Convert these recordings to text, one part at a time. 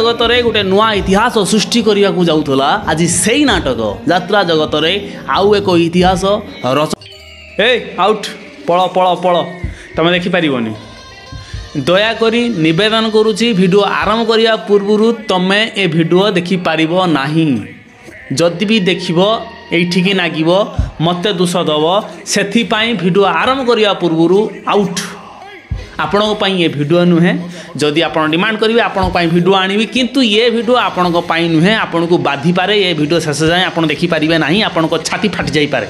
जगत रे गोटे नुआ इतिहास सृष्टि करने को जाऊला आज से नाटक यात्रा जगत रे आउ एक इतिहास आउट पड़ पड़ पड़ तुम देखिपारनी दयाकोरी निवेदन करुच्ची वीडियो आरंभ करने पूर्व तमें ए वीडियो देखिपार ना जदि भी देखिब एठिकी नागिब मत दोष दब से वीडियो आरंभ करने पूर्व आउट आपण ये वीडियो नुहे जदि आप डिमांड करेंगे आपण वीडियो आनी किंतु ये वीडियो आपण नुहे आपन को बाधि पारे ये वीडियो शेष जाए आप देखिपारे ना आपण छाती फाटी जापे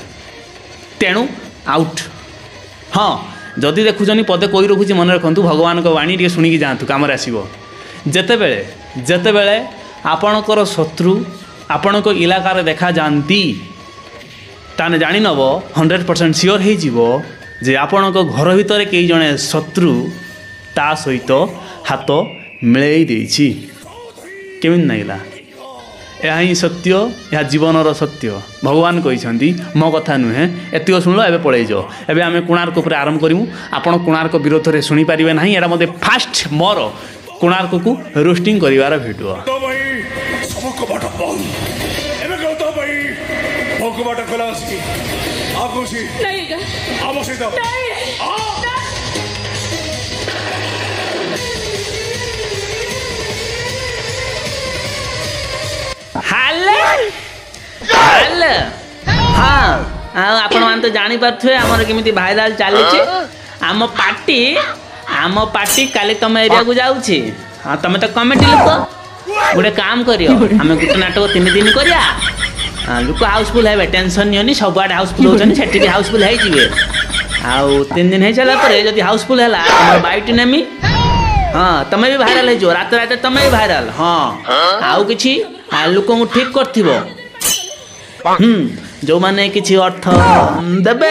तेणु आउट हाँ जदि देखुचनी पदे कही रखुची मन रखु भगवान को वाणी टे शुणिकी जातु कम आसो जितेबले आपणकर शत्रु आपण को इलाकार देखा जाती ताने जानी नब 100% सियोर हो जे आपण को घर भितर कई जने शत्रु ता सहित हाथ मिलई देछि केमिन नाइला यह ही सत्य यह जीवनर सत्य भगवान कहते मो कथा नुहे एतिक शुणल एवं पलि जाओ एवं आम कोणार्क उपर आरंभ करूँ आपण कोणार्क विरोध में शुणिपारे ना यहाँ मत फास्ट मोर कोणार्क को रोस्टिंग करार भिडियो हाँ आपण मान तो जानी पारे आमर केमिति भाइराल चली आम पार्टी काली तुम एरिया को जाऊँगी हाँ तुम तो कमेटी लोक गोटे काम करियो आम गोटे नाटक 3 दिन करिया लोक हाउसफुल है टेंशन नहीं सब आड़े हाउसफुल होती से भी हाउसफुल हो आउ 3 दिन हो सारापर जब हाउसफुल है तुम बाइट नेमी हाँ तुम भी भाइराल हो रात रात तुम भी भाइराल हाँ आउ कि लोक ठीक कर जो माने किसी अर्थ देवे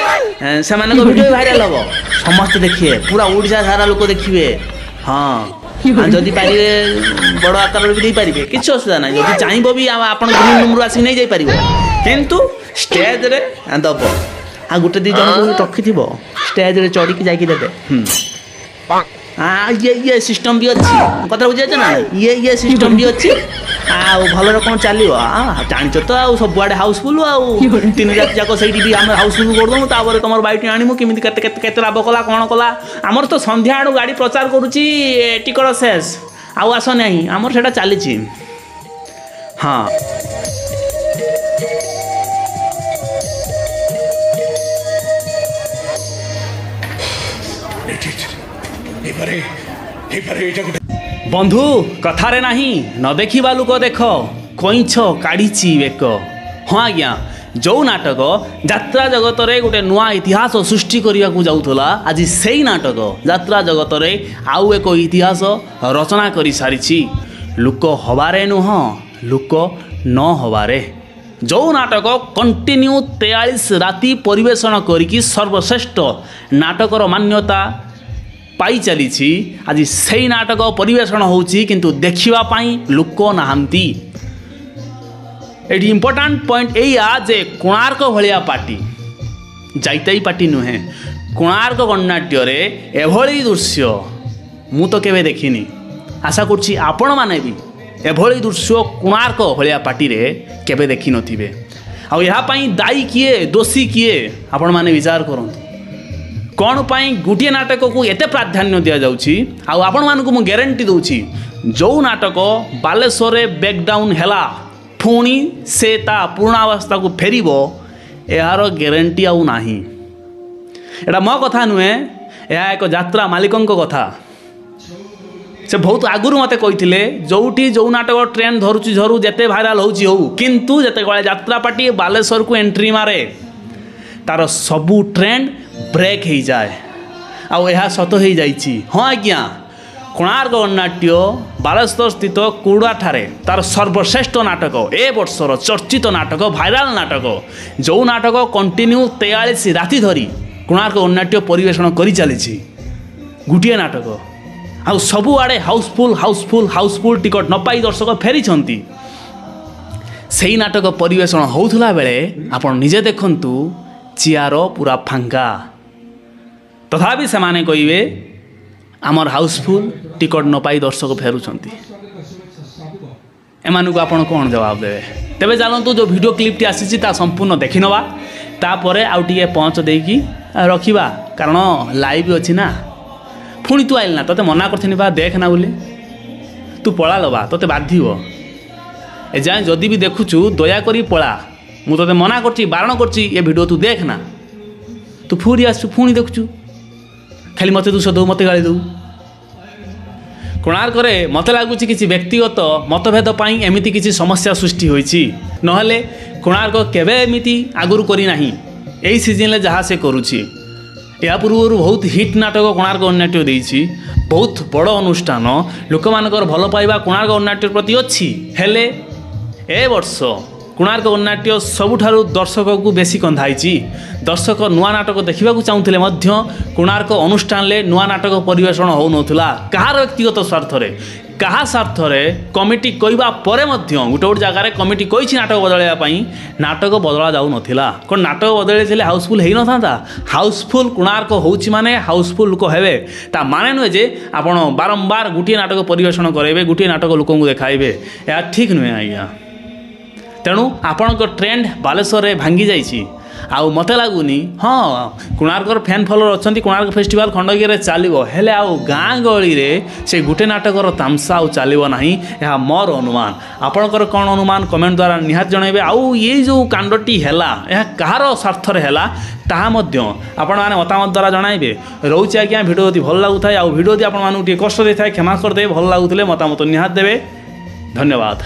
से वीडियो भाइराल हम समस्त देखिए पूरा ओडिशा सारा लोक देखिए हाँ जदि पारे बड़ आकार भी पारे किसी असुविधा ना जब चाहब भी आप रूम आसिक नहीं जापर किंतु स्टेज रे दब आ गोटे 2 जन रखि स्टेज रे चढ़ी जादेवे हाँ ये सिस्टम भी अच्छी कथा बुझे ना ये सिस्टम भी अच्छी भल रकम चलो जाच तो आ सब आड़े हाउसफुल आउ 3 रात जाक से आम हाउसफुल करदूँ तापर तुम बैठ आणमु केमी के लाभ कला कौन कला आमर तो संध्या आड़ गाड़ी प्रचार करुच्ची टिकट शेष आउ आस ना आमर से चली हाँ बंधु कथारे नहीं न देखा लोक देख कईछ काढ़ी बेक हाँ आज्ञा जो नाटक यात्रा जगत रे गोटे नुआ इतिहास सृष्टि करने को जाऊला आज से नाटक यात्रा जगत रे आउ एक इतिहास रचना कर सारी लोक हबारे नुह लोक न हबारे जो नाटक कंटिन्यू 43 राति परिवेषण करिकी सर्वश्रेष्ठ नाटकर मान्यता पाई चली आज से नाटक परिवेषण होची किंतु देखिबा पाई लोक नाहंती एटी इम्पोर्टाट पॉइंट एया जे कोणार्क भलिया पार्टी जाइताई पार्टी नुहे कोणार्क गणनाट्य रे एभली दृश्य मु तो केबे देखिनी आशा करछि आपण माने भी एभली दृश्य कोणार्क भलिया पार्टी रे केबे देखि नथिबे आ यहा पाई दायी किए दोषी किए आपण माने विचार करंतु कौन पाई गोटे नाटक को एते प्राधान्य दि जाउछि आपण मानकु मु ग्यारंटी दउछि जो नाटक बालेश्वर ब्रेकडाउन हैला पुणी से ता पूर्णावस्था को फेरिबो यार ग्यारंटी आउ नाही एटा मो कथा नुहे यह एक यात्रा मालिकंक कथा से बहुत आगुरी मते कहिथिले जोठी जो नाटक ट्रेन धरुछि झरु जेते भाइराल होछि हो किंतु जेते गळे यात्रा पार्टी बालेश्वर को एंट्री मारे तार सबू ट्रेंड ब्रेक हो जाए आउ यह सत हो जाइछि हाँ आज्ञा कोणार्क गणनाट्य बालेश्वर स्थित कुड़ा ठारे तार सर्वश्रेष्ठ नाटक ए वर्षर चर्चित नाटक भाइराल नाटक जो नाटक कंटिन्यू 43 राति धरी कोणार्क गणनाट्य परिवेषण करि चली गोटे नाटक आउ सबु आड़े हाउसफुल हाउसफुल हाउसफुल टिकट न पाई दर्शक फेरी से नाटक परिवेषण होउथला बेले आपण निजे देखंतु चियार पूरा फांका तथापि से माने कहिबे आमर हाउसफुल टिकट न पाई दर्शक फेरुछंती एमानकु आपण कौन जवाब देवे तेबे जानतु जो वीडियो क्लिपटी आसी संपूर्ण देखि नवा तापर आउ टिके पहुँच देकी रखिबा कारण लाइव अच्छी ना पुणी तू आइल ना तोते मना करथिनी बा देख ना बोली तू पळा लबा तोते बाधिव ए जाए जदि भी देखुचु दया करी पळा मु तोते मना करची बारण करची ये वीडियो तू देख ना तू फूरी आसु पुणी देखुचु खाली मते तू सदौ मते गाली दऊ कोणार्क मत लगुच कि व्यक्तिगत मतभेद एमती किसी समस्या सृष्टि होती नहले कोणार्क केवे एमती आगुरी करना यही सीजन जहाँ से करुच्ची या पूर्व बहुत हिट नाटक कोणार्क गणनाट्य देती बहुत बड़ अनुष्ठान लोक मानकर भल पाइबा कोणार्क गणनाट्य प्रति अच्छी हेले ए वर्ष कोणार्क गणनाट्य सबुठारु दर्शक को बेसी कंधाई दर्शक नुआ नाटक देखा चाहूले कोणार्क अनुष्ठान नुआ नाटक परिवेषण हो नाला कहार व्यक्तिगत स्वार्थ क्या स्वार्थ कमिटी कहवा गोटे गोटे जगार कमिटी कही नाटक बदलवाई नाटक बदला जाऊ नाला कौन नाटक बदल हाउसफुल हो न था हाउसफुल कोणार्क होची माने हाउसफुल लोक हे ता माने नुहे जे आपण बारंबार गोटे नाटक परिवेषण करेंगे गोटे नाटक लोक देखाइबे या ठीक नुहे आज्ञा तेणु आपण ट्रेंड बालेश्वर भांगी जाइए आउ मत लगुनि हाँ कोणार्कर फैन फॉलोअर अच्छा कोणार्क फेस्टिवल खंडगिरी चलो हेले आउ गाँ गहली से गोटे नाटकर तामसा आउ चलो ना यह मोर अनुमान आपणकर कौन अनुमान कमेंट द्वारा निहात जनइबे आउ ये जो कांडटी है यह कहार स्वार्थर है ताहा आपण मैंने मतामत द्वारा जनइबे रोचे आज्ञा भिडियो यदि भल लगुता आउ भिडियो यदि आपको कष्ट देता है क्षमा करदे भल लगुले मतामत निहात देवे धन्यवाद।